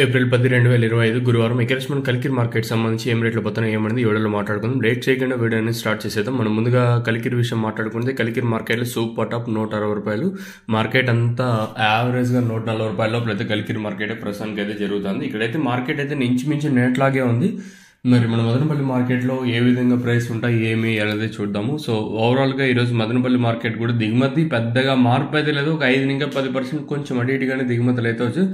April 10, 2025 గురువారం ఎకరేష్మెంట్ Kalikiri market సంబంధించి ఏం రేట్లు పోతున్నాయి ఏమనేది ఈ వీడియోలో మాట్లాడుకుందాం. లేట్ చేయకుండా వీడియో అనేది స్టార్ట్ చేసేద్దాం. మనం ముందుగా కలికిరి విషయం మాట్లాడుకుంటే కలికిరి మార్కెట్లో సూపర్ టాప్ 160 రూపాయలు, మార్కెట్ అంతా యావరేజ్గా 140 రూపాయల లోపల అయితే కలికిరి మార్కెట్ ప్రస్తుతానికి అయితే జరుగుతుంది. ఇక్కడైతే మార్కెట్ అయితే ఇంచుమించు నేట్లాగే ఉంది. మరి మన మదనపల్లి మార్కెట్లో ఏ విధంగా ప్రైస్ ఉంటాయి ఏమి అనేది చూద్దాము. సో ఓవరాల్గా ఈరోజు మదనపల్లి మార్కెట్ కూడా దిగుమతి పెద్దగా మార్పు అయితే లేదు. ఒక 5-10% కొంచెం అటు ఇటుగానే దిగుమతులు అయితే వచ్చు.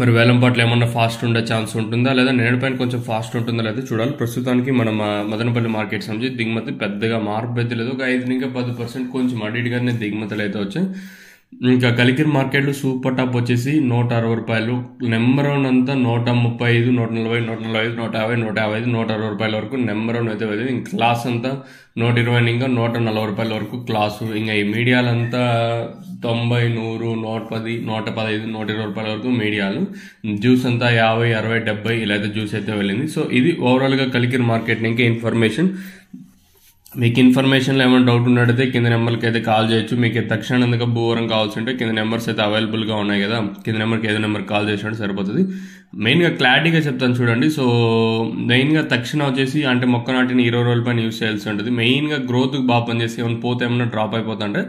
మరి వేలంపాట్లు ఏమన్నా ఫాస్ట్ ఉండే ఛాన్స్ ఉంటుందా లేదా నేడుపైన కొంచెం ఫాస్ట్ ఉంటుందా లేదా చూడాలి. ప్రస్తుతానికి మన మదనపల్లి మార్కెట్ సంబంధించి దిగుమతి పెద్దగా మార్పు అయితే లేదు. ఒక 5-10% కొంచెం అటు ఇటుగానే దిగుమతులు అయితే వచ్చాయి. ఇంకా కలికిరి మార్కెట్లో సూపర్ టాప్ వచ్చేసి 160 రూపాయలు, నెంబర్ వన్ అంతా 135, 140, 145, 150, 155, 160 రూపాయల వరకు నెంబర్ వన్ అయితే వెళ్ళింది. ఇంకా క్లాస్ అంతా 120 ఇంకా 140 రూపాయల వరకు క్లాసు. ఇంకా ఈ మీడియాలంతా 90, 100, 110, 115, 120 రూపాయల వరకు మీడియాలు. జ్యూస్ అంతా 50, 60, 70 ఇలా అయితే జ్యూస్ అయితే వెళ్ళింది. సో ఇది ఓవరాల్గా కలికిరి మార్కెట్. ఇంకా ఇన్ఫర్మేషన్ మీకు ఇన్ఫర్మేషన్లో ఏమైనా డౌట్ ఉన్నట్టయితే కింద నెంబర్కి అయితే కాల్ చేయొచ్చు. మీకు తక్షణంగా భూవరం కావాల్సి ఉంటే కింద నెంబర్స్ అయితే అవైలబుల్గా ఉన్నాయి కదా, కింద నెంబర్కి ఏదో నెంబర్ కాల్ చేసినట్టు సరిపోతుంది. మెయిన్గా క్లారిటీగా చెప్తాను చూడండి. సో మెయిన్గా తక్షణ వచ్చేసి అంటే మొక్క నాటిని 20 రోజుల పైన యూస్ చేయాల్సి ఉంటుంది. మెయిన్గా గ్రోత్కి బాగా పనిచేసి ఏమైనా పోతే ఏమైనా డ్రాప్ అయిపోతుంటే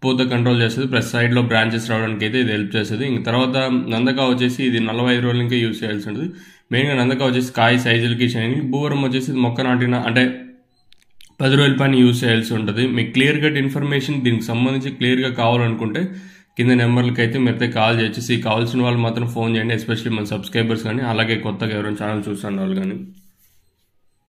పోతే కంట్రోల్ చేస్తుంది. ప్లస్ సైడ్లో బ్రాంచెస్ రావడానికి అయితే ఇది హెల్ప్ చేస్తుంది. ఇంక తర్వాత నందకా వచ్చేసి ఇది 45 రోజులు ఇంకా యూస్ చేయాల్సి ఉంటుంది. మెయిన్గా నందకా వచ్చేసి కాయ సైజులకి షైనింగ్. భూవరం వచ్చేసి మొక్క నాటిన అంటే 10 రోజుల పైన యూజ్ చేయాల్సి ఉంటుంది. మీకు క్లియర్ కట్ ఇన్ఫర్మేషన్ దీనికి సంబంధించి క్లియర్గా కావాలనుకుంటే కింద నెంబర్లకి అయితే మీరైతే కాల్ చేయొచ్చు. కావాల్సిన వాళ్ళు మాత్రం ఫోన్ చేయండి, ఎస్పెషల్లీ మన సబ్స్క్రైబర్స్ కానీ అలాగే కొత్తగా ఎవరైనా ఛానల్ చూస్తున్న వాళ్ళు కానీ.